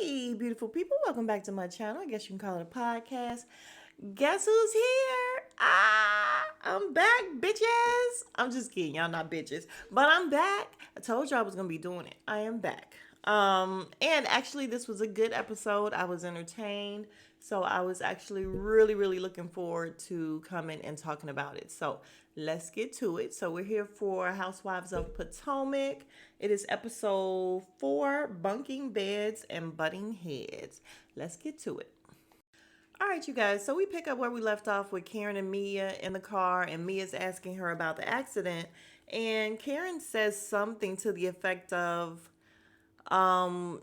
Hey, beautiful people, welcome back to my channel. I guess you can call it a podcast. Guess who's here? I'm back, bitches. I'm just kidding, y'all not bitches, but I'm back. I told you I was gonna be doing it. I am back. And actually, this was a good episode. I was entertained, so I was actually really looking forward to coming and talking about it. So let's get to it. So we're here for Housewives of Potomac. It is episode 4, Bunking Beds and Butting Heads. Let's get to it. All right, you guys. So we pick up where we left off with Karen and Mia in the car, and Mia's asking her about the accident. And Karen says something to the effect of, um,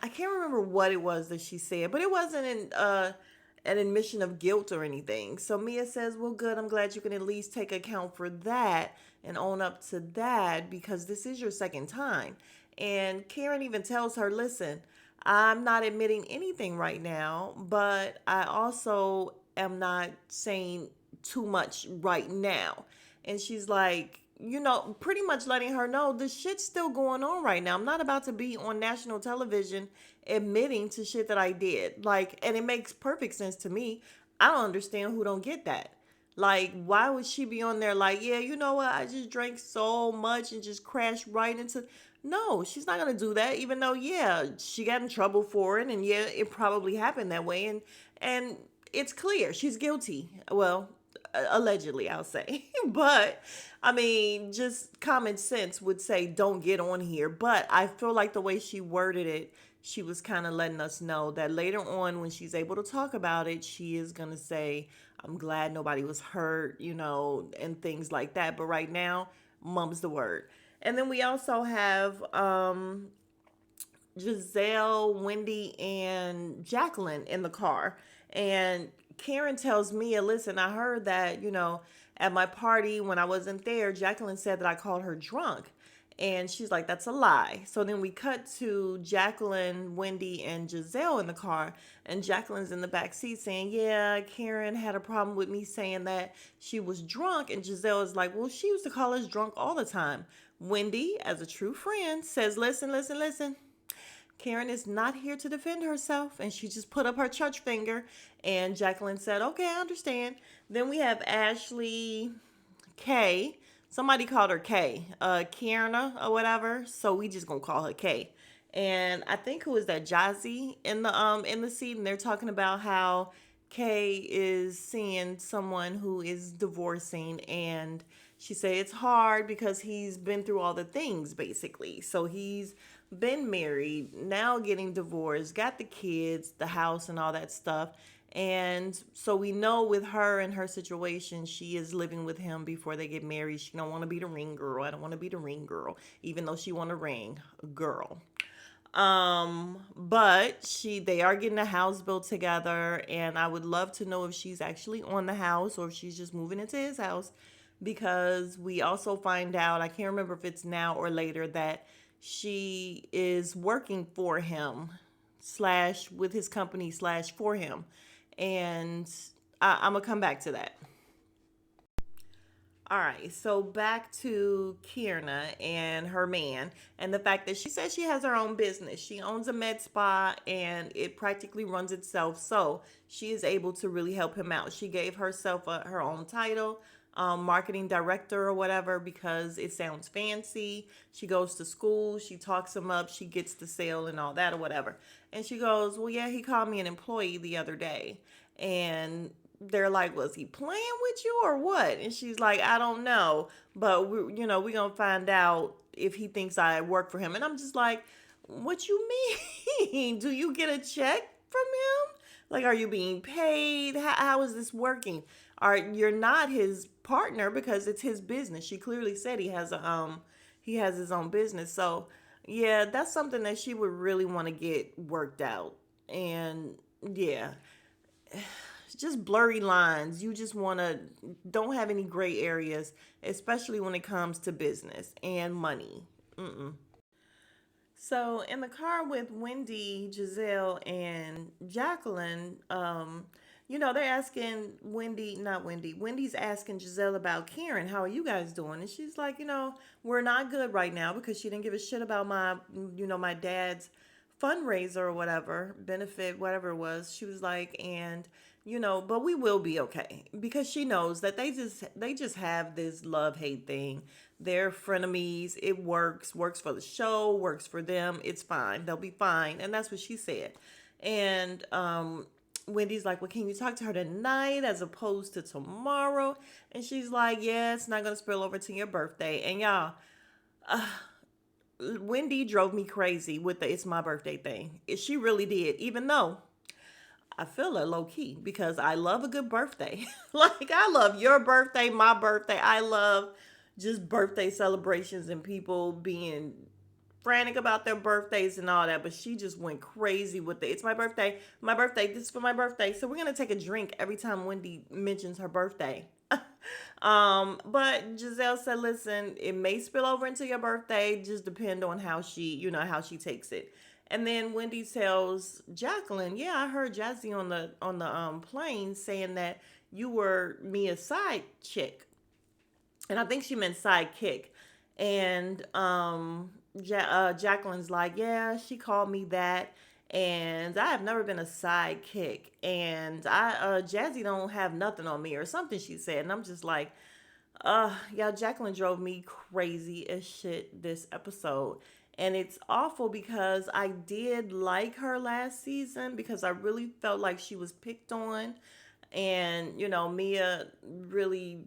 I can't remember what it was that she said, but it wasn't an admission of guilt or anything. So Mia says, well, good. I'm glad you can at least take account for that and own up to that because this is your second time. And Karen even tells her, listen, I'm not admitting anything right now, but I also am not saying too much right now. And she's like, pretty much letting her know the shit's still going on right now. I'm not about to be on national television admitting to shit that I did. Like, and it makes perfect sense to me. I don't understand who don't get that. Like, why would she be on there like, yeah, you know what? I just drank so much and just crashed right into. No, she's not going to do that, even though, yeah, she got in trouble for it. And yeah, it probably happened that way. And it's clear she's guilty. Well, allegedly, I'll say. But I mean, just common sense would say don't get on here. But I feel like the way she worded it, she was kind of letting us know that later on, when she's able to talk about it, she is going to say, I'm glad nobody was hurt, and things like that. But right now, mum's the word. And then we also have Giselle, Wendy, and Jacqueline in the car. And Karen tells Mia, listen, I heard that, at my party when I wasn't there, Jacqueline said that I called her drunk. And she's like, that's a lie. So then we cut to Jacqueline, Wendy, and Giselle in the car. And Jacqueline's in the back seat saying, yeah, Karen had a problem with me saying that she was drunk. And Giselle is like, well, she used to call us drunk all the time. Wendy, as a true friend, says, listen. Karen is not here to defend herself, and she just put up her church finger. And Jacqueline said, okay, I understand. Then we have Ashley K. Somebody called her K, Kierna or whatever. So we just gonna call her K. And I think who is that? Jazzy in the seat, and they're talking about how Kay is seeing someone who is divorcing, and she said it's hard because he's been through all the things basically. So he's been married, now getting divorced, got the kids, the house, and all that stuff. And so we know with her and her situation, she is living with him before they get married. She don't want to be the ring girl. I don't want to be the ring girl, even though she want a ring girl. But they are getting a house built together, and I would love to know if she's actually on the house or if she's just moving into his house, because we also find out, I can't remember if it's now or later, that she is working for him slash with his company slash for him. And I'm gonna come back to that. All right, so back to Kierna and her man, and the fact that she says she has her own business. She owns a med spa, and it practically runs itself. So she is able to really help him out. She gave herself her own title, marketing director or whatever, because it sounds fancy. She goes to school, she talks him up, she gets the sale and all that or whatever. And she goes, well, yeah, he called me an employee the other day. And they're like, was he playing with you or what? And she's like, I don't know, but we're gonna find out if he thinks I work for him. And I'm just like, what you mean? Do you get a check from him? Like, are you being paid? How is this working? You're not his partner because it's his business. She clearly said he has his own business. So yeah, that's something that she would really want to get worked out. And yeah, just blurry lines. You just want to don't have any gray areas, especially when it comes to business and money. So in the car with Wendy, Giselle, and Jacqueline, they're asking Wendy's asking Giselle about Karen. How are you guys doing? And she's like, we're not good right now because she didn't give a shit about my dad's fundraiser or whatever, benefit, whatever it was. She was like, and but we will be okay because she knows that they just have this love hate thing. They're frenemies. It works for the show, works for them. It's fine. They'll be fine, and that's what she said. And Wendy's like, well, can you talk to her tonight as opposed to tomorrow? And she's like, yeah, it's not gonna spill over to your birthday. And y'all, Wendy drove me crazy with the "it's my birthday" thing. She really did, even though I feel it low key because I love a good birthday. Like, I love your birthday, my birthday. I love just birthday celebrations and people being frantic about their birthdays and all that. But she just went crazy with the "it's my birthday, this is for my birthday." So we're going to take a drink every time Wendy mentions her birthday. But Giselle said, listen, it may spill over into your birthday, just depend on how she takes it. And then Wendy tells Jacqueline, yeah, I heard Jazzy on the plane saying that you were Mia's side chick. And I think she meant sidekick. And Jacqueline's like, yeah, she called me that. And I have never been a sidekick. And Jazzy don't have nothing on me or something she said. And I'm just like, yeah, Jacqueline drove me crazy as shit this episode. And it's awful because I did like her last season because I really felt like she was picked on. And, Mia really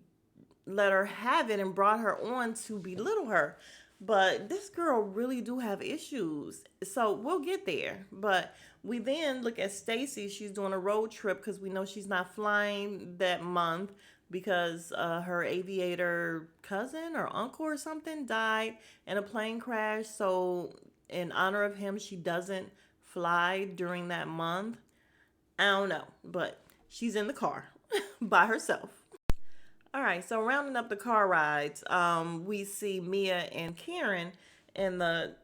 let her have it and brought her on to belittle her. But this girl really do have issues. So we'll get there. But we then look at Stacy. She's doing a road trip because we know she's not flying that month because her aviator cousin or uncle or something died in a plane crash. So in honor of him, she doesn't fly during that month. I don't know, but she's in the car by herself. All right, so rounding up the car rides, we see Mia and Karen in the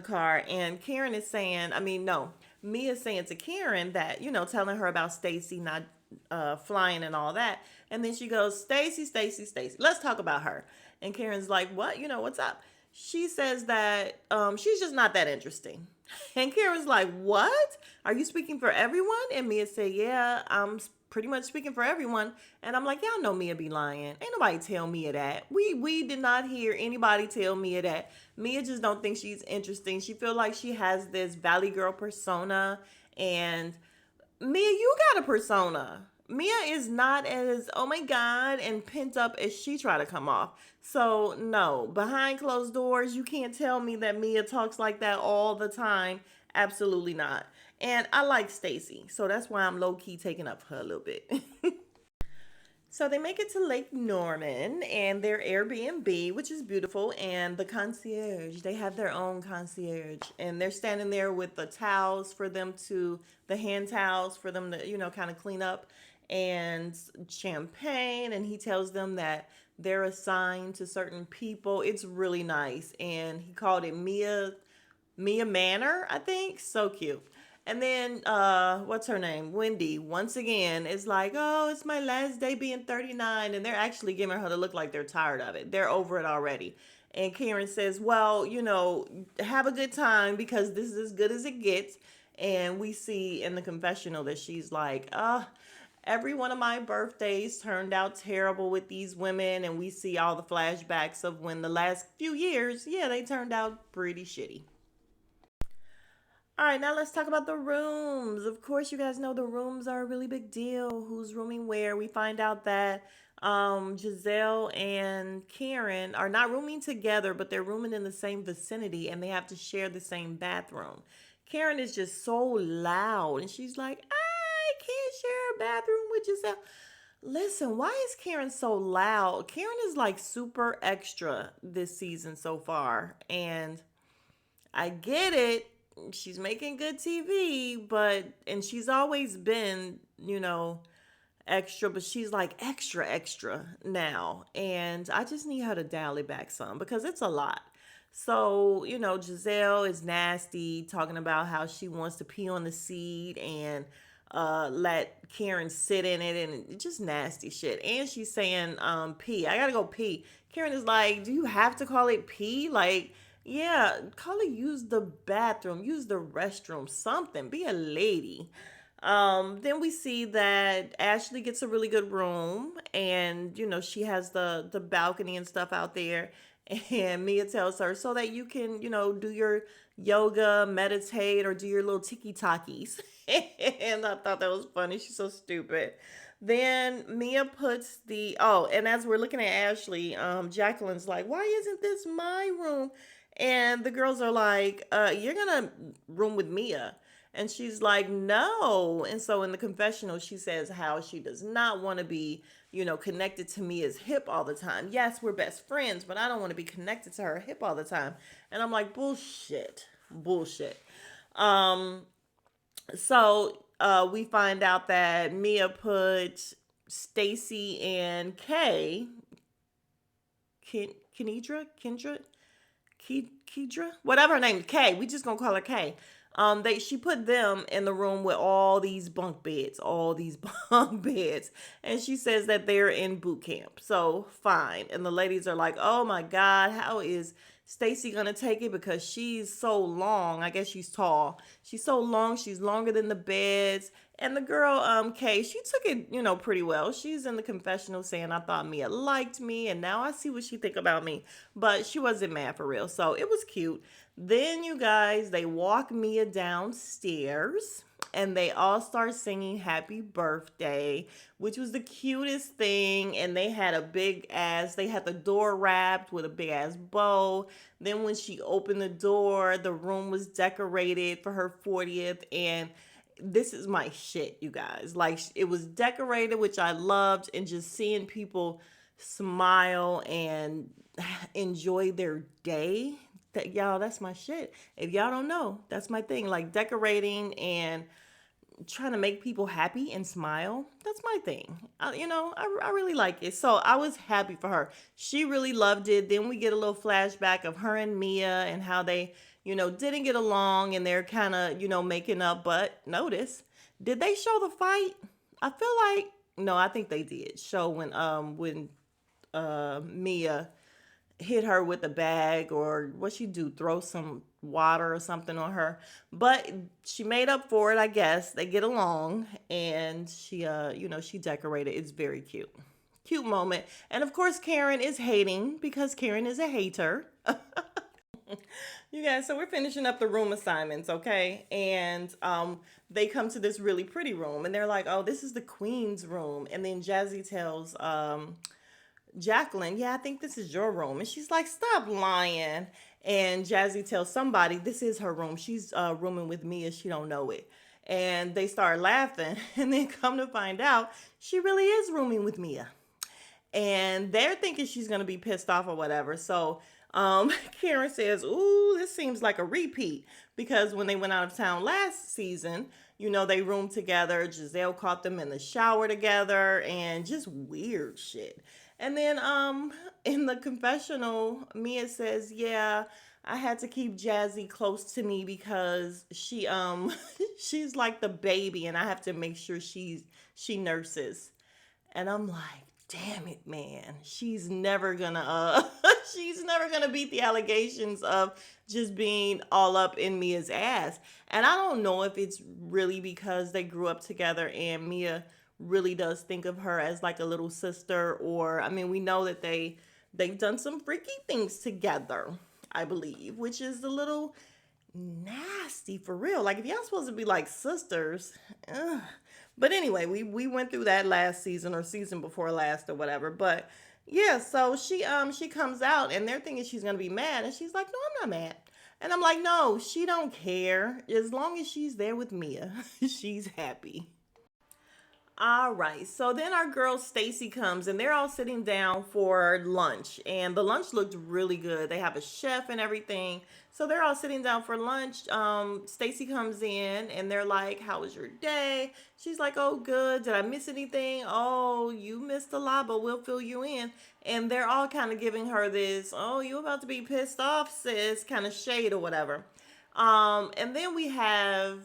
car, and Karen is saying, I mean, no, Mia's saying to Karen that telling her about Stacy not flying and all that, and then she goes, Stacy, Stacy, Stacy, let's talk about her. And Karen's like, what? What's up? She says that she's just not that interesting. And Karen's like, what? Are you speaking for everyone? And Mia said, yeah, I'm pretty much speaking for everyone. And I'm like, y'all know Mia be lying. Ain't nobody tell Mia that. We did not hear anybody tell Mia that. Mia just don't think she's interesting. She feel like she has this Valley Girl persona. And Mia, you got a persona. Mia is not as, oh my God, and pent up as she try to come off. So no, behind closed doors, you can't tell me that Mia talks like that all the time. Absolutely not. And I like Stacy, so that's why I'm low key taking up for her a little bit. So they make it to Lake Norman and their Airbnb, which is beautiful, and the concierge, they have their own concierge, and they're standing there with the towels for them to, the hand towels for them to, kind of clean up, and champagne, and he tells them that they're assigned to certain people. It's really nice, and he called it Mia Manor, I think. So cute. And then what's her name? Wendy, once again, is like, oh, it's my last day being 39. And they're actually giving her to look like they're tired of it. They're over it already. And Karen says, well, have a good time because this is as good as it gets. And we see in the confessional that she's like, every one of my birthdays turned out terrible with these women. And we see all the flashbacks of when the last few years, yeah, they turned out pretty shitty. All right, now let's talk about the rooms. Of course, you guys know the rooms are a really big deal. Who's rooming where? We find out that Giselle and Karen are not rooming together, but they're rooming in the same vicinity and they have to share the same bathroom. Karen is just so loud and she's like, I can't share a bathroom with Giselle. Listen, why is Karen so loud? Karen is like super extra this season so far. And I get it. She's making good TV, and she's always been, extra, but she's like extra, extra now. And I just need her to dial it back some because it's a lot. So, Giselle is nasty, talking about how she wants to pee on the seat and let Karen sit in it, and it's just nasty shit. And she's saying, pee. I gotta go pee. Karen is like, do you have to call it pee? Like, Yeah, Carly, use the bathroom, use the restroom, something. Be a lady. Then we see that Ashley gets a really good room, and she has the balcony and stuff out there. And Mia tells her so that you can do your yoga, meditate, or do your little tiki takis. And I thought that was funny. She's so stupid. Then Mia puts and as we're looking at Ashley, Jacqueline's like, "Why isn't this my room?" And the girls are like, "You're gonna room with Mia." And she's like, "No." And so in the confessional, she says how she does not want to be, connected to Mia's hip all the time. Yes, we're best friends, but I don't want to be connected to her hip all the time. And I'm like, bullshit, bullshit. Um, so we find out that Mia put Stacy and Kendra, Kedra, whatever her name, Kay. We just gonna call her Kay. She put them in the room with all these bunk beds, and she says that they're in boot camp. So fine, and the ladies are like, "Oh my God, how is Stacy gonna take it? Because she's so long. I guess she's tall. She's so long. She's longer than the beds." And the girl, Kay, she took it, pretty well. She's in the confessional saying, "I thought Mia liked me, and now I see what she think about me." But she wasn't mad for real, so it was cute. Then you guys, they walk Mia downstairs, and they all start singing happy birthday, which was the cutest thing. And they had the door wrapped with a big ass bow. Then when she opened the door, the room was decorated for her 40th. And this is my shit, you guys. Like, it was decorated, which I loved, and just seeing people smile and enjoy their day. Y'all, that's my shit. If y'all don't know, that's my thing. Like, decorating and trying to make people happy and smile. That's my thing. I really like it. So I was happy for her. She really loved it. Then we get a little flashback of her and Mia and how they, didn't get along, and they're kind of, making up. But notice, did they show the fight? I feel like, no, I think they did show when Mia hit her with a bag, or what she do, throw some water or something on her. But she made up for it, I guess. They get along, and she decorated. It's very cute. Cute moment. And of course Karen is hating because Karen is a hater. You guys, so we're finishing up the room assignments, okay? And they come to this really pretty room, and they're like, "Oh, this is the queen's room." And then Jazzy tells Jacqueline, "Yeah, I think this is your room." And she's like, "Stop lying." And Jazzy tells somebody this is her room. She's rooming with Mia. She don't know it. And they start laughing. And then come to find out, she really is rooming with Mia. And they're thinking she's going to be pissed off or whatever. So Karen says, "Ooh, this seems like a repeat." Because when they went out of town last season, they roomed together. Giselle caught them in the shower together, and just weird shit. And then in the confessional, Mia says, "Yeah, I had to keep Jazzy close to me because she's like the baby, and I have to make sure she nurses." And I'm like, "Damn it, man. She's never gonna she's never gonna beat the allegations of just being all up in Mia's ass." And I don't know if it's really because they grew up together and Mia really does think of her as like a little sister, or I mean, we know that they've done some freaky things together, I believe, which is a little nasty for real. Like, if y'all supposed to be like sisters, ugh. But anyway, we went through that last season or season before last or whatever. But yeah, so she comes out, and they're thinking she's gonna be mad, and she's like, "No, I'm not mad." And I'm like, "No, she don't care. As long as she's there with Mia, she's happy." All right. So then our girl Stacy comes, and they're all sitting down for lunch. And the lunch looked really good. They have a chef and everything. So they're all sitting down for lunch. Stacy comes in, and they're like, "How was your day?" She's like, "Oh, good. Did I miss anything?" "Oh, you missed a lot, but we'll fill you in." And they're all kind of giving her this, "Oh, you about to be pissed off, sis," kind of shade or whatever. And then we have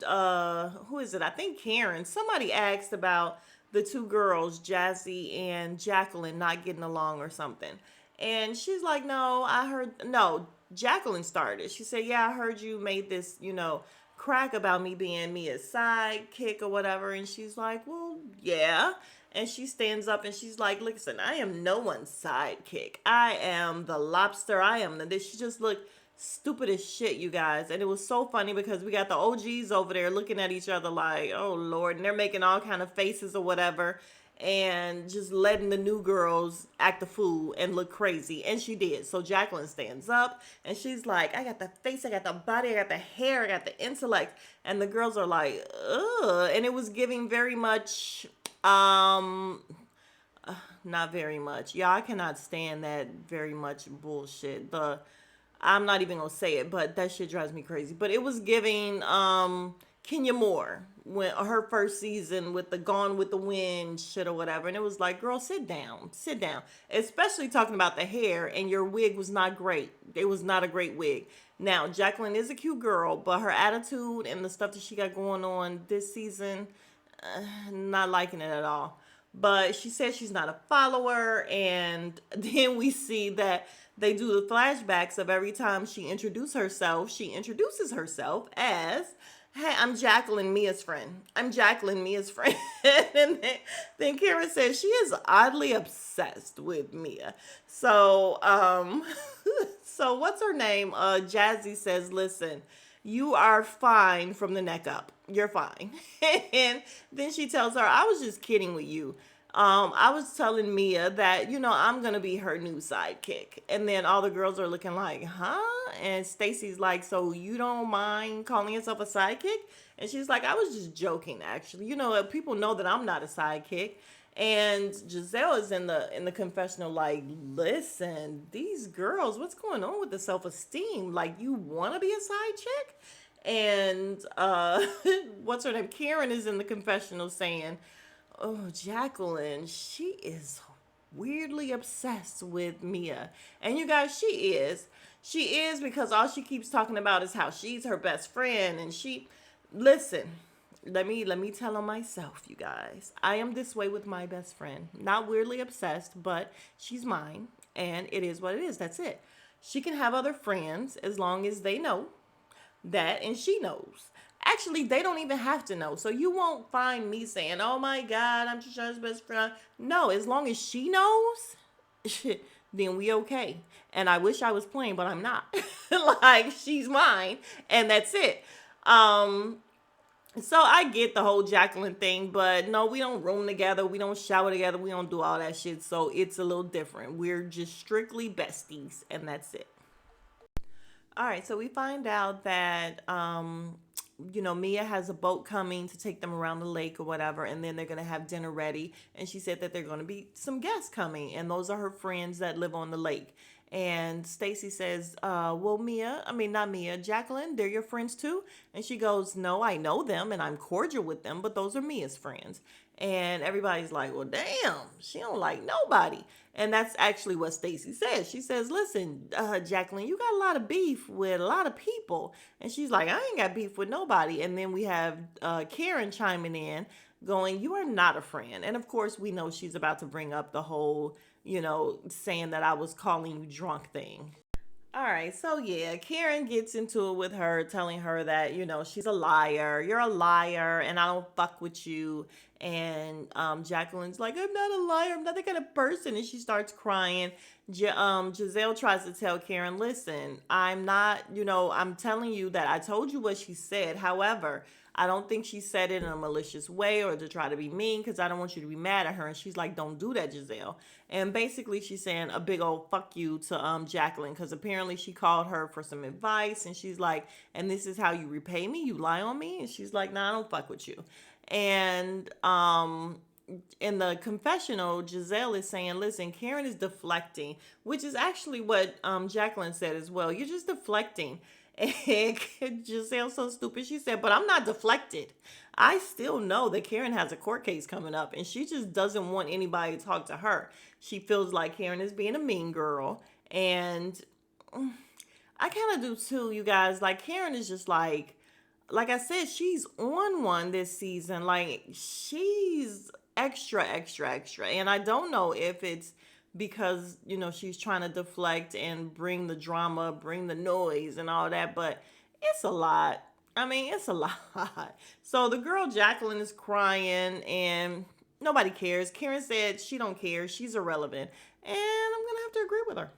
who is it? I think Karen. Somebody asked about the two girls, Jazzy and Jacqueline, not getting along or something. And she's like, "No, I heard no." Jacqueline started. She said, "Yeah, I heard you made this, crack about me being Mia's sidekick or whatever." And she's like, "Well, yeah." And she stands up and she's like, "Listen, I am no one's sidekick. I am the lobster. I am the this." She just looked stupid as shit, you guys. And it was so funny because we got the OGs over there looking at each other like, "Oh Lord," and they're making all kind of faces or whatever, and just letting the new girls act the fool and look crazy. And she did. So Jacqueline stands up and she's like, "I got the face, I got the body, I got the hair, I got the intellect." And the girls are like, "Ugh." And it was giving very much, not very much. Yeah, I cannot stand that very much bullshit. I'm not even gonna say it, but that shit drives me crazy. But it was giving Kenya Moore when her first season with the Gone with the Wind shit or whatever, and it was like, girl, sit down, sit down. Especially talking about the hair, and your wig was not great. It was not a great wig. Now Jacqueline is a cute girl, but her attitude and the stuff that she got going on this season, not liking it at all. But she says she's not a follower, and then we see that they do the flashbacks of every time she introduces herself. She introduces herself as, "Hey, I'm Jacqueline, Mia's friend. I'm Jacqueline, Mia's friend." And then Karen says she is oddly obsessed with Mia. So, so what's her name? Jazzy says, "Listen, you are fine from the neck up. You're fine." And then she tells her, "I was just kidding with you. I was telling Mia that, I'm going to be her new sidekick." And then all the girls are looking like, "Huh?" And Stacy's like, "So you don't mind calling yourself a sidekick?" And she's like, "I was just joking, actually. People know that I'm not a sidekick." And Giselle is in the confessional like, "Listen, these girls, what's going on with the self-esteem? Like, you want to be a side chick?" And what's her name? Karen is in the confessional saying, "Oh, Jacqueline, she is weirdly obsessed with Mia." And you guys, she is. She is, because all she keeps talking about is how she's her best friend. And listen, let me tell on myself, you guys. I am this way with my best friend. Not weirdly obsessed, but she's mine. And it is what it is. That's it. She can have other friends as long as they know that, and she knows. Actually, they don't even have to know. So you won't find me saying, "Oh my God, I'm Trisha's best friend." No, as long as she knows, then we okay. And I wish I was playing, but I'm not. Like, she's mine, and that's it. Um, so I get the whole Jacqueline thing, but no, we don't room together. We don't shower together. We don't do all that shit. So it's a little different. We're just strictly besties, and that's it. All right, so we find out that Mia has a boat coming to take them around the lake or whatever, and then they're gonna have dinner ready. And she said that they're gonna be some guests coming, and those are her friends that live on the lake. And Stacy says, "Well, Mia, I mean not Mia, Jacqueline, they're your friends too." And she goes, "No, I know them and I'm cordial with them, but those are Mia's friends." And everybody's like, "Well, damn, she don't like nobody." And that's actually what Stacy says. She says, "Listen, Jacqueline, you got a lot of beef with a lot of people." And she's like, "I ain't got beef with nobody." And then we have Karen chiming in, going, "You are not a friend." And of course, we know she's about to bring up the whole, saying that I was calling you drunk thing. All right, so yeah, Karen gets into it with her, telling her that, she's a liar. You're a liar, and I don't fuck with you. And Jacqueline's like, "I'm not a liar. I'm not that kind of person." And she starts crying. Giselle tries to tell Karen, "Listen, I'm not, I'm telling you that I told you what she said. However, I don't think she said it in a malicious way or to try to be mean, because I don't want you to be mad at her." And she's like, "Don't do that, Giselle." And basically she's saying a big old fuck you to Jacqueline, because apparently she called her for some advice, and she's like, "And this is how you repay me? You lie on me?" And she's like, "Nah, I don't fuck with you." And in the confessional, Giselle is saying, "Listen, Karen is deflecting," which is actually what Jacqueline said as well. "You're just deflecting." And Giselle's so stupid. She said, "But I'm not deflected. I still know that Karen has a court case coming up, and she just doesn't want anybody to talk to her. She feels like Karen is being a mean girl." And I kind of do too, you guys. Like, Karen is just like I said, she's on one this season. Like, she's extra, extra, extra. And I don't know if it's because, she's trying to deflect and bring the drama, bring the noise and all that, but it's a lot. I mean, it's a lot. So the girl Jacqueline is crying and nobody cares. Karen said she don't care. She's irrelevant. And I'm going to have to agree with her.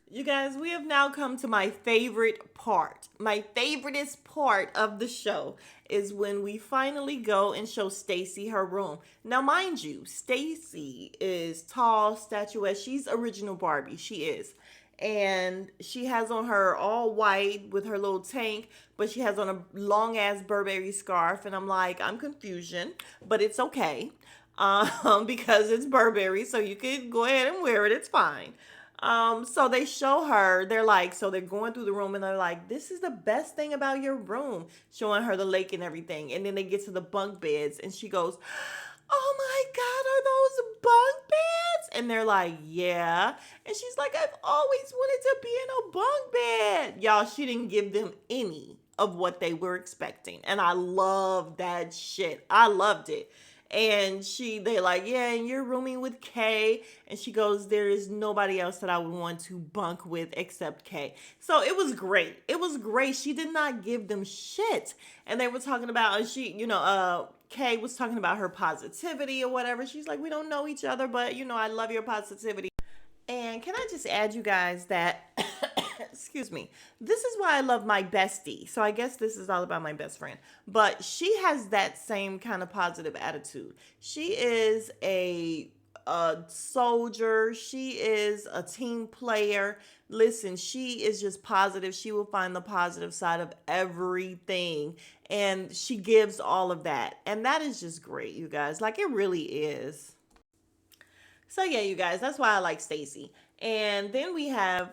You guys, we have now come to my favorite part. My favoriteest part of the show is when we finally go and show Stacy her room. Now, mind you, Stacy is tall, statuesque. She's original Barbie. She is. And she has on her all white with her little tank, but she has on a long ass Burberry scarf. And I'm like, I'm confusion, but it's okay. Because it's Burberry, so you could go ahead and wear it. It's fine. So they show her, they're like, so they're going through the room and they're like, this is the best thing about your room, showing her the lake and everything. And then they get to the bunk beds and she goes, oh my God, are those bunk beds? And they're like, yeah. And she's like, I've always wanted to be in a bunk bed. Y'all, she didn't give them any of what they were expecting. And I love that shit. I loved it. And they like, yeah, and you're rooming with Kay. And she goes, there is nobody else that I would want to bunk with except Kay. So it was great. It was great. She did not give them shit. And they were talking about, Kay was talking about her positivity or whatever. She's like, we don't know each other, but, I love your positivity. And can I just add, you guys, that, excuse me, this is why I love my bestie. So I guess this is all about my best friend. But she has that same kind of positive attitude. She is a soldier. She is a team player. Listen, she is just positive. She will find the positive side of everything. And she gives all of that. And that is just great, you guys. Like, it really is. So yeah, you guys, that's why I like Stacy. And then we have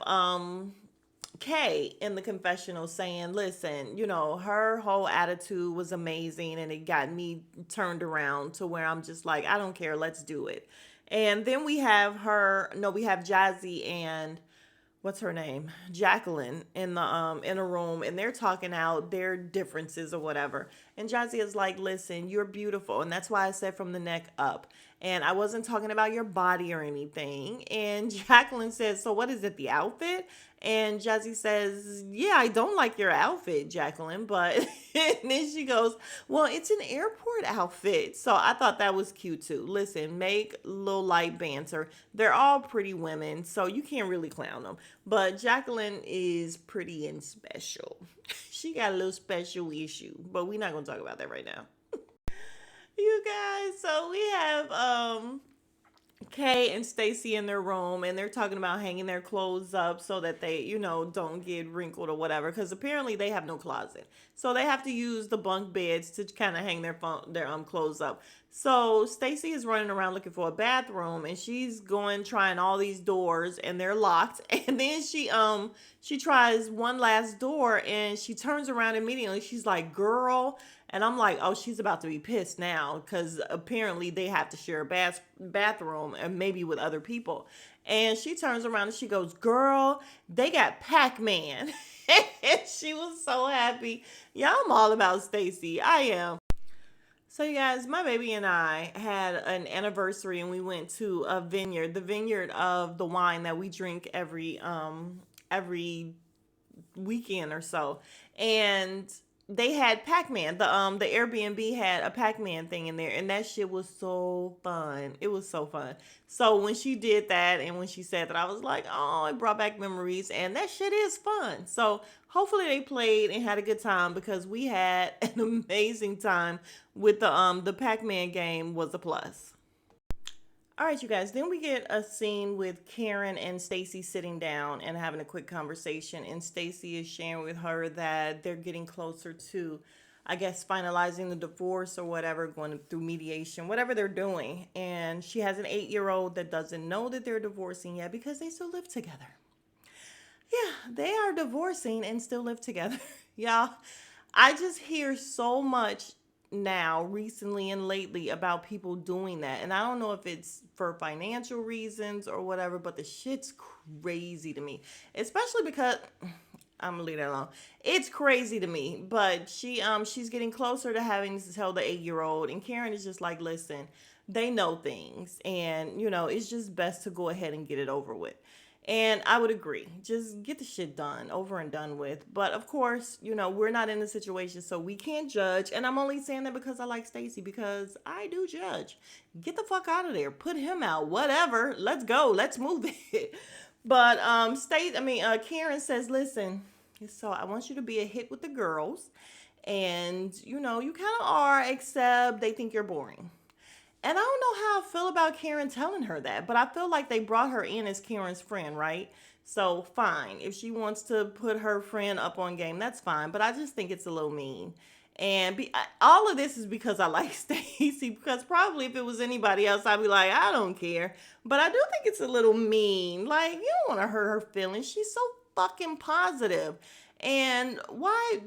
Kay in the confessional saying, listen, her whole attitude was amazing and it got me turned around to where I'm just like, I don't care, let's do it. And then we have we have Jazzy and what's her name? Jacqueline in a room and they're talking out their differences or whatever. And Jazzy is like, listen, you're beautiful. And that's why I said from the neck up. And I wasn't talking about your body or anything. And Jacqueline says, so what is it, the outfit? And Jazzy says, yeah, I don't like your outfit, Jacqueline. But and then she goes, well, it's an airport outfit. So I thought that was cute too. Listen, make little light banter. They're all pretty women, so you can't really clown them. But Jacqueline is pretty and special. She got a little special issue, but we're not going to talk about that right now. You guys, so we have Kay and Stacy in their room and they're talking about hanging their clothes up so that they, don't get wrinkled or whatever, because apparently they have no closet. So they have to use the bunk beds to kind of hang their clothes up. So Stacy is running around looking for a bathroom and she's trying all these doors and they're locked. And then she tries one last door and she turns around immediately. She's like, girl. And I'm like, oh, she's about to be pissed now because apparently they have to share a bathroom and maybe with other people. And she turns around and she goes, girl, they got Pac-Man. And she was so happy. Yeah, I'm all about Stacy. I am. So you guys, my baby and I had an anniversary and we went to a vineyard, the vineyard of the wine that we drink every weekend or so. And they had Pac-Man. The Airbnb had a Pac-Man thing in there, and that shit was so fun. It was so fun. So when she did that and when she said that, I was like, oh, it brought back memories, and that shit is fun. So hopefully they played and had a good time because we had an amazing time with the Pac-Man game was a plus. All right, you guys, then we get a scene with Karen and Stacy sitting down and having a quick conversation. And Stacy is sharing with her that they're getting closer to, I guess, finalizing the divorce or whatever, going through mediation, whatever they're doing. And she has an 8-year-old that doesn't know that they're divorcing yet because they still live together. Yeah, they are divorcing and still live together. Y'all, I just hear so much now recently and lately about people doing that, and I don't know if it's for financial reasons or whatever, but the shit's crazy to me, especially because I'm gonna leave that alone. It's crazy to me, but she's getting closer to having to tell the 8-year-old, and Karen is just like, listen, they know things, and it's just best to go ahead and get it over with. And I would agree. Just get the shit done, over and done with. But of course, we're not in the situation, so we can't judge. And I'm only saying that because I like Stacy, because I do judge. Get the fuck out of there. Put him out. Whatever. Let's go. Let's move it. But Karen says, listen, so I want you to be a hit with the girls. And, you kind of are, except they think you're boring. And I don't know how I feel about Karen telling her that, but I feel like they brought her in as Karen's friend, right? So fine. If she wants to put her friend up on game, that's fine. But I just think it's a little mean. And all of this is because I like Stacy. Because probably if it was anybody else, I'd be like, I don't care. But I do think it's a little mean. Like, you don't want to hurt her feelings. She's so fucking positive. And why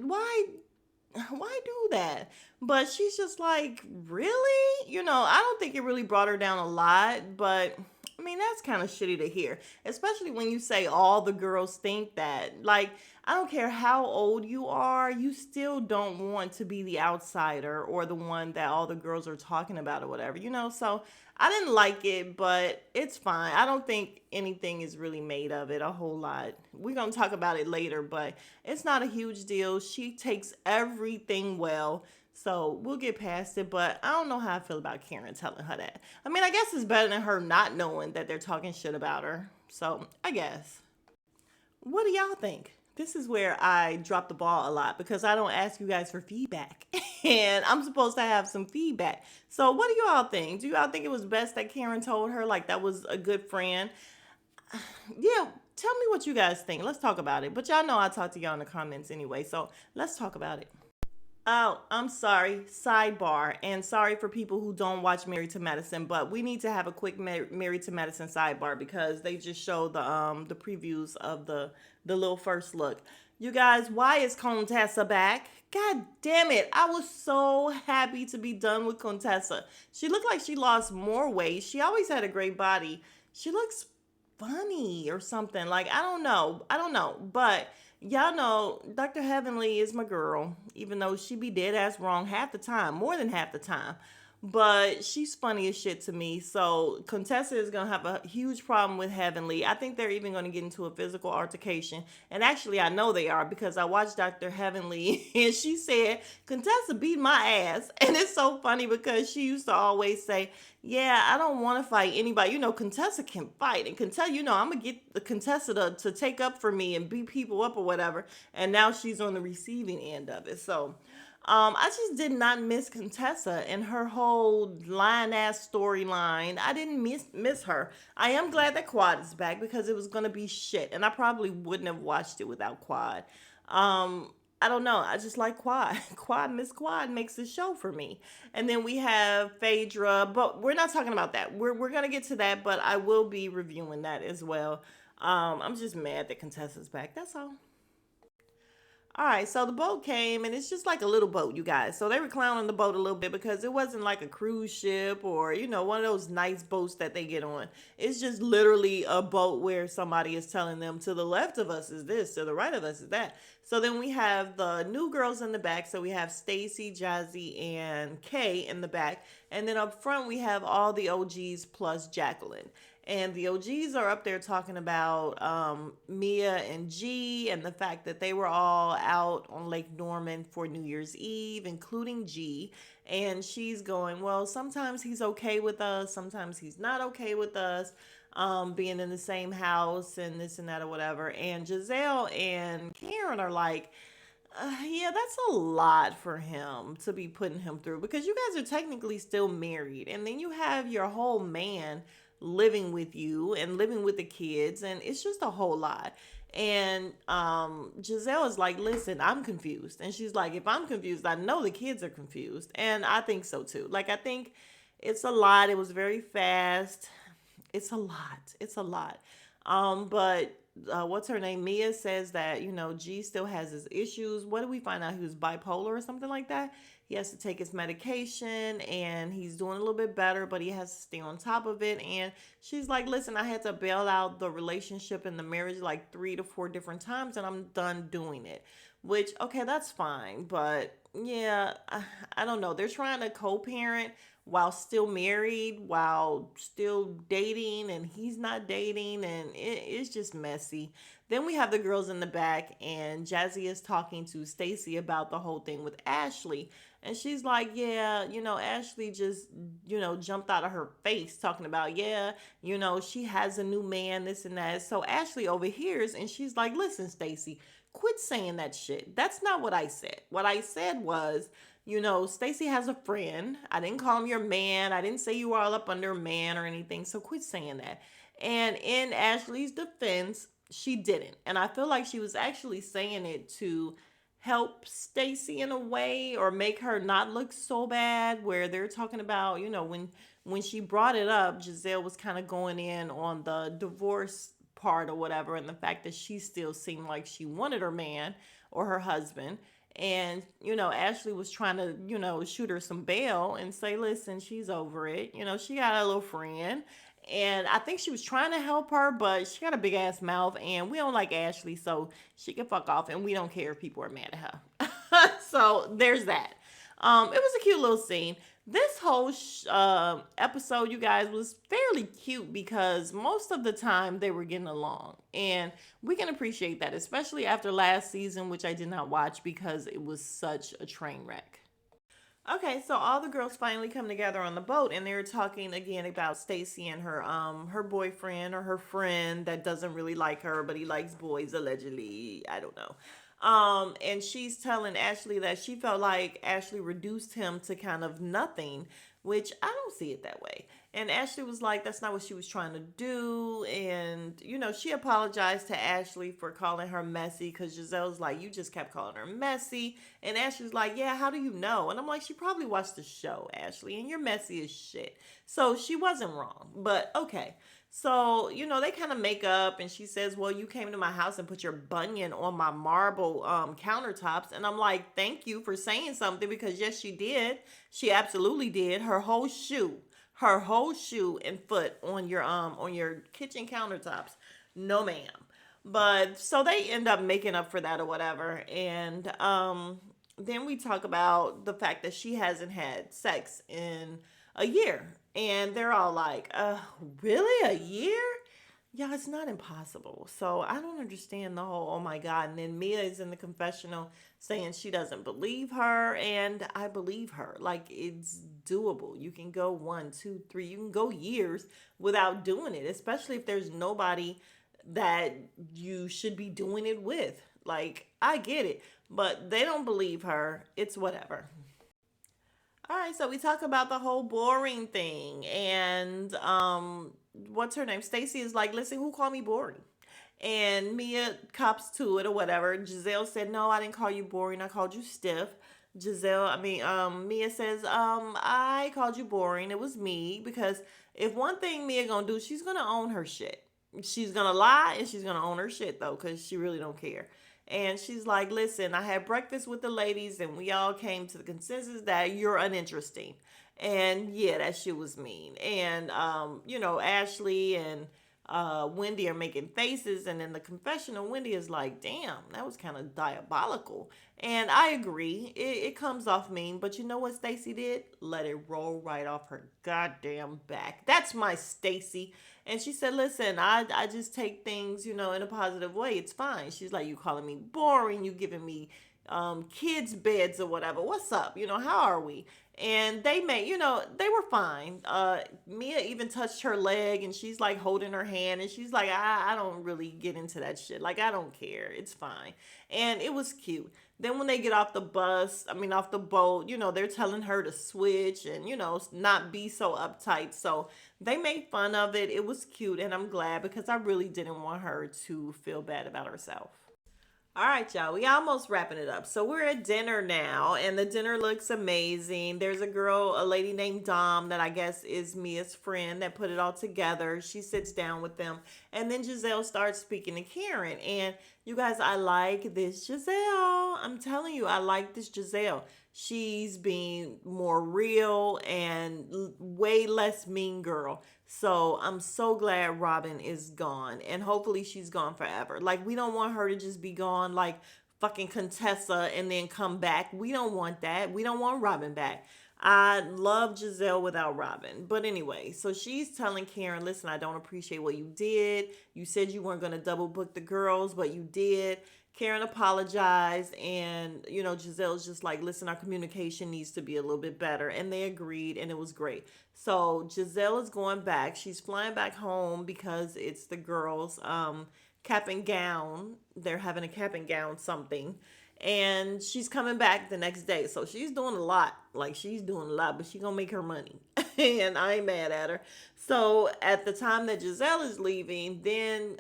do that? But she's just like, really? I don't think it really brought her down a lot, but I mean, that's kind of shitty to hear, especially when you say all the girls think that. Like, I don't care how old you are, you still don't want to be the outsider or the one that all the girls are talking about or whatever, So I didn't like it, but it's fine. I don't think anything is really made of it a whole lot. We're going to talk about it later, but it's not a huge deal. She takes everything well. So we'll get past it, but I don't know how I feel about Karen telling her that. I mean, I guess it's better than her not knowing that they're talking shit about her. So I guess. What do y'all think? This is where I drop the ball a lot because I don't ask you guys for feedback. And I'm supposed to have some feedback. So what do you all think? Do you all think it was best that Karen told her like that was a good friend? Yeah, tell me what you guys think. Let's talk about it. But y'all know I talk to y'all in the comments anyway. So let's talk about it. Oh, I'm sorry. Sidebar. And sorry for people who don't watch Married to Medicine, but we need to have a quick Married to Medicine sidebar because they just showed the previews of the little first look. You guys, why is Contessa back? God damn it. I was so happy to be done with Contessa. She looked like she lost more weight. She always had a great body. She looks funny or something. Like, I don't know. But y'all know Dr. Heavenly is my girl, even though she be dead ass wrong half the time, more than half the time. But she's funny as shit to me. So Contessa is going to have a huge problem with Heavenly. I think they're even going to get into a physical altercation. And actually, I know they are because I watched Dr. Heavenly and she said, Contessa beat my ass. And it's so funny because she used to always say, yeah, I don't want to fight anybody. Contessa can fight. And Contessa, I'm going to get the Contessa to take up for me and beat people up or whatever. And now she's on the receiving end of it. So I just did not miss Contessa and her whole line ass storyline. I didn't miss her. I am glad that Quad is back because it was gonna be shit, and I probably wouldn't have watched it without Quad. I don't know. I just like Quad. Miss Quad makes the show for me. And then we have Phaedra, but we're not talking about that. We're gonna get to that, but I will be reviewing that as well. I'm just mad that Contessa's back. That's all. All right, so the boat came, and it's just like a little boat, you guys. So they were clowning the boat a little bit because it wasn't like a cruise ship or, one of those nice boats that they get on. It's just literally a boat where somebody is telling them to the left of us is this, to the right of us is that. So then we have the new girls in the back. So we have Stacy, Jazzy, and Kay in the back. And then up front, we have all the OGs plus Jacqueline. And the OGs are up there talking about Mia and G and the fact that they were all out on Lake Norman for New Year's Eve, including G. And she's going, well, sometimes he's okay with us. Sometimes he's not okay with us being in the same house and this and that or whatever. And Giselle and Karen are like, yeah, that's a lot for him to be putting him through because you guys are technically still married. And then you have your whole man living with you and living with the kids, and it's just a whole lot. And Giselle is like, listen, I'm confused. And she's like, if I'm confused, I know the kids are confused. And I think so too. Like, I think it's a lot. It was very fast. It's a lot. But what's her name? Mia says that, G still has his issues. What do we find out? He was bipolar or something like that. He has to take his medication and he's doing a little bit better, but he has to stay on top of it. And she's like, listen, I had to bail out the relationship and the marriage like 3 to 4 different times and I'm done doing it. Which, okay, that's fine. But yeah, I don't know. They're trying to co parent while still married, while still dating, and he's not dating, and it's just messy. Then we have the girls in the back, and Jazzy is talking to Stacy about the whole thing with Ashley. And she's like, yeah, Ashley just, jumped out of her face talking about, yeah, she has a new man, this and that. So Ashley overhears, and she's like, listen, Stacy, quit saying that shit. That's not what I said. What I said was, Stacy has a friend. I didn't call him your man. I didn't say you were all up under a man or anything. So quit saying that. And in Ashley's defense, she didn't. And I feel like she was actually saying it to help Stacy in a way or make her not look so bad where they're talking about, when she brought it up, Giselle was kind of going in on the divorce part or whatever and the fact that she still seemed like she wanted her man or her husband. And, Ashley was trying to, shoot her some bail and say, listen, she's over it. She got a little friend. And I think she was trying to help her, but she got a big ass mouth. And we don't like Ashley, so she can fuck off. And we don't care if people are mad at her. So there's that. It was a cute little scene. This whole episode, you guys, was fairly cute because most of the time they were getting along. And we can appreciate that, especially after last season, which I did not watch because it was such a train wreck. Okay, so all the girls finally come together on the boat and they're talking again about Stacy and her boyfriend or her friend that doesn't really like her, but he likes boys allegedly. I don't know. And she's telling Ashley that she felt like Ashley reduced him to kind of nothing, which I don't see it that way. And Ashley was like, that's not what she was trying to do. And, she apologized to Ashley for calling her messy because Giselle's like, you just kept calling her messy. And Ashley's like, yeah, how do you know? And I'm like, she probably watched the show, Ashley, and you're messy as shit. So she wasn't wrong, but okay. So, they kind of make up and she says, well, you came to my house and put your bunion on my marble countertops. And I'm like, thank you for saying something because yes, she did. She absolutely did. Her whole shoe and foot on your kitchen countertops. No, ma'am. But so they end up making up for that or whatever. And then we talk about the fact that she hasn't had sex in a year. And they're all like, really? A year? Yeah, it's not impossible. So I don't understand the whole, oh my God. And then Mia is in the confessional saying she doesn't believe her. And I believe her. Like, it's doable. You can go 1, 2, 3, you can go years without doing it, especially if there's nobody that you should be doing it with. Like, I get it, but they don't believe her. It's whatever. All right, so we talk about the whole boring thing, and what's her name? Stacy is like, listen, who called me boring? And Mia cops to it or whatever. Giselle said, no, I didn't call you boring. I called you stiff. Mia says, I called you boring. It was me because if one thing Mia gonna do, she's gonna own her shit. She's gonna lie and she's gonna own her shit though, because she really don't care. And she's like, listen, I had breakfast with the ladies and we all came to the consensus that you're uninteresting. And yeah, that shit was mean. And, Ashley and Wendy are making faces. And in the confessional, Wendy is like, damn, that was kind of diabolical. And I agree. It comes off mean. But you know what Stacy did? Let it roll right off her goddamn back. That's my Stacy. And she said, listen, I just take things, in a positive way. It's fine. She's like, you calling me boring. You giving me kids' beds or whatever. What's up? How are we? And they were fine. Mia even touched her leg and she's like holding her hand and she's like, I don't really get into that shit. Like, I don't care. It's fine. And it was cute. Then when they get off off the boat, they're telling her to switch and, not be so uptight. So they made fun of it. It was cute and I'm glad because I really didn't want her to feel bad about herself. All right, y'all. We almost wrapping it up. So we're at dinner now, and the dinner looks amazing. There's a lady named Dom, that I guess is Mia's friend that put it all together. She sits down with them, and then Giselle starts speaking to Karen. And you guys, I like this Giselle. I'm telling you, I like this Giselle. She's being more real and way less mean girl. So I'm so glad Robin is gone, and hopefully she's gone forever. Like, we don't want her to just be gone like fucking Contessa and then come back. We don't want that. We don't want Robin back. I love Giselle without Robin. But anyway, so she's telling Karen, listen, I don't appreciate what you did. You said you weren't going to double book the girls, but you did. Karen apologized, and Giselle's just like, listen, our communication needs to be a little bit better. And they agreed, and it was great. So Giselle is going back. She's flying back home because it's the girls' cap and gown. They're having a cap and gown something. And she's coming back the next day. So she's doing a lot. Like, she's doing a lot, but she's going to make her money. And I ain't mad at her. So at the time that Giselle is leaving, then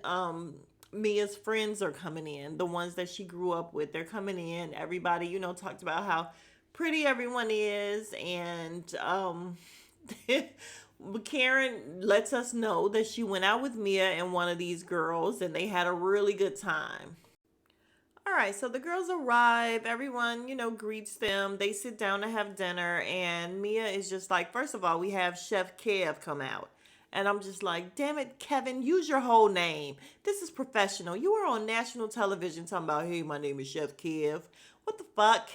Mia's friends are coming in. The ones that she grew up with, they're coming in. Everybody, talked about how pretty everyone is. And Karen lets us know that she went out with Mia and one of these girls, and they had a really good time. All right, so the girls arrive. Everyone, greets them. They sit down to have dinner, and Mia is just like, first of all, we have Chef Kev come out. And I'm just like, damn it, Kevin, use your whole name. This is professional. You were on national television talking about, hey, my name is Chef Kev. What the fuck?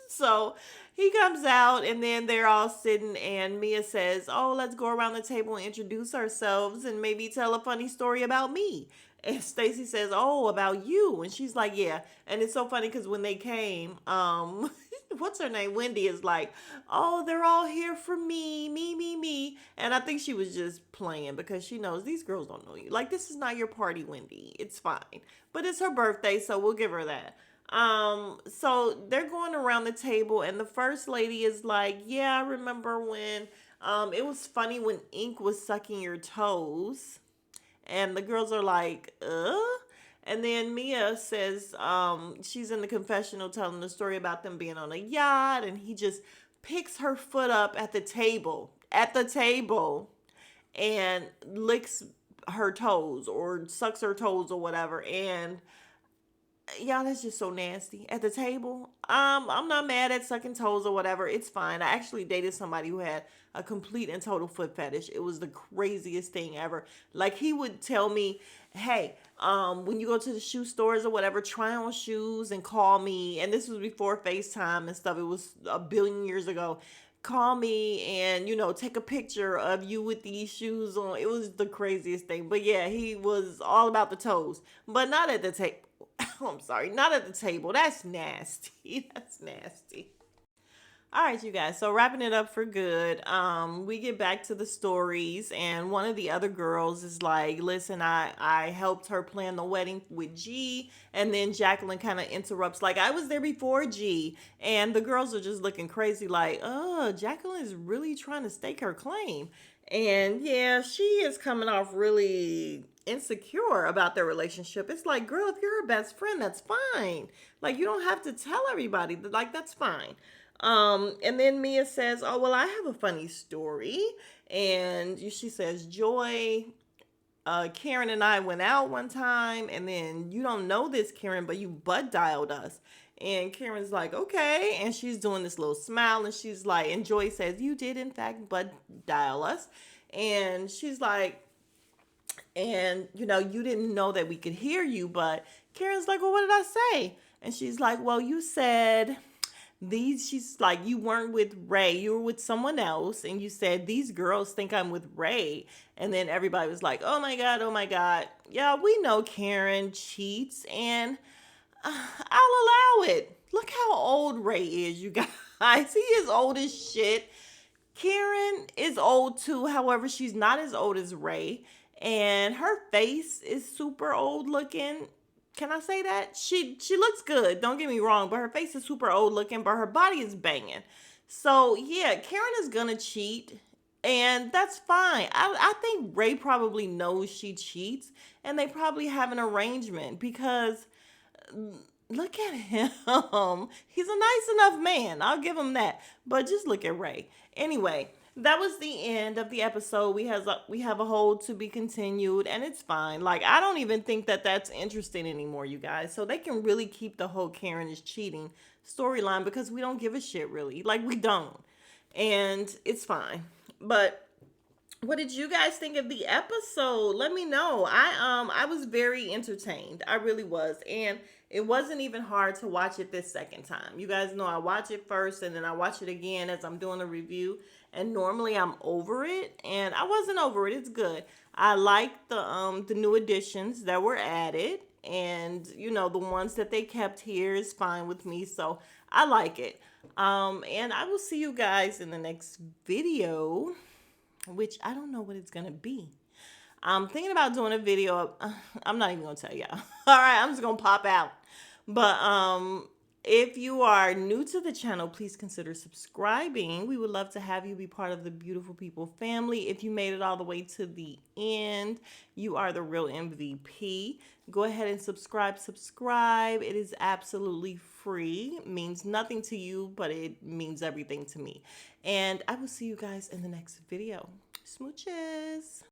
So he comes out, and then they're all sitting, and Mia says, oh, let's go around the table and introduce ourselves and maybe tell a funny story about me. And Stacy says, oh, about you. And she's like, yeah. And it's so funny because when they came, what's her name? Wendy is like, oh, they're all here for me, me, me, me. And I think she was just playing because she knows these girls don't know you. Like, this is not your party, Wendy. It's fine. But it's her birthday, so we'll give her that. So they're going around the table, and the first lady is like, yeah, I remember when it was funny when Ink was sucking your toes. And the girls are like, And then Mia says she's in the confessional telling the story about them being on a yacht, and he just picks her foot up at the table, and licks her toes or sucks her toes or whatever. And y'all, that's just so nasty. At the table, I'm not mad at sucking toes or whatever. It's fine. I actually dated somebody who had a complete and total foot fetish. It was the craziest thing ever. Like, he would tell me, hey, when you go to the shoe stores or whatever, try on shoes and call me. And this was before FaceTime and stuff. It was a billion years ago. Call me and, take a picture of you with these shoes on. It was the craziest thing. But yeah, he was all about the toes, but not at the table. I'm sorry, not at the table. That's nasty. That's nasty. All right, you guys. So wrapping it up for good. We get back to the stories, and one of the other girls is like, "Listen, I helped her plan the wedding with G," and then Jacqueline kind of interrupts, like, "I was there before G," and the girls are just looking crazy, like, "Oh, Jacqueline is really trying to stake her claim," and yeah, she is coming off really insecure about their relationship. It's like, girl, if you're her best friend, that's fine. Like, you don't have to tell everybody. Like, that's fine. And then Mia says, oh, well, I have a funny story. And she says, Joy, Karen and I went out one time, and then you don't know this, Karen, but you butt dialed us. And Karen's like, okay. And she's doing this little smile, and she's like, and Joy says, you did, in fact, butt dial us. And she's like, and you didn't know that we could hear you. But Karen's like, well, what did I say? And she's like, well, you said she's like, you weren't with Ray, you were with someone else, and you said these girls think I'm with Ray. And then everybody was like, oh my god, oh my god. Yeah, we know Karen cheats, and I'll allow it. Look how old Ray is, you guys. He is old as shit. Karen is old too, however, she's not as old as Ray, and her face is super old looking. Can I say that? She looks good, don't get me wrong, but her face is super old looking, but her body is banging. So yeah, Karen is gonna cheat, and that's fine. I think Ray probably knows she cheats, and they probably have an arrangement, because look at him. He's a nice enough man. I'll give him that. But just look at Ray. Anyway, that was the end of the episode. We have a whole to be continued, and it's fine. Like, I don't even think that that's interesting anymore, you guys. So they can really keep the whole Karen is cheating storyline because we don't give a shit, really. Like, we don't, and it's fine. But what did you guys think of the episode? Let me know. I was very entertained. I really was. And it wasn't even hard to watch it this second time. You guys know I watch it first and then I watch it again as I'm doing a review. And normally I'm over it, and I wasn't over it. It's good. I like the new additions that were added, and the ones that they kept here is fine with me. So I like it. And I will see you guys in the next video, which I don't know what it's gonna be. I'm thinking about doing a video. I'm not even gonna tell y'all. All right, I'm just gonna pop out. But if you are new to the channel, please consider subscribing. We would love to have you be part of the Beautiful People family. If you made it all the way to the end, you are the real MVP. Go ahead and subscribe. Subscribe. It is absolutely free. It means nothing to you, but it means everything to me. And I will see you guys in the next video. Smooches.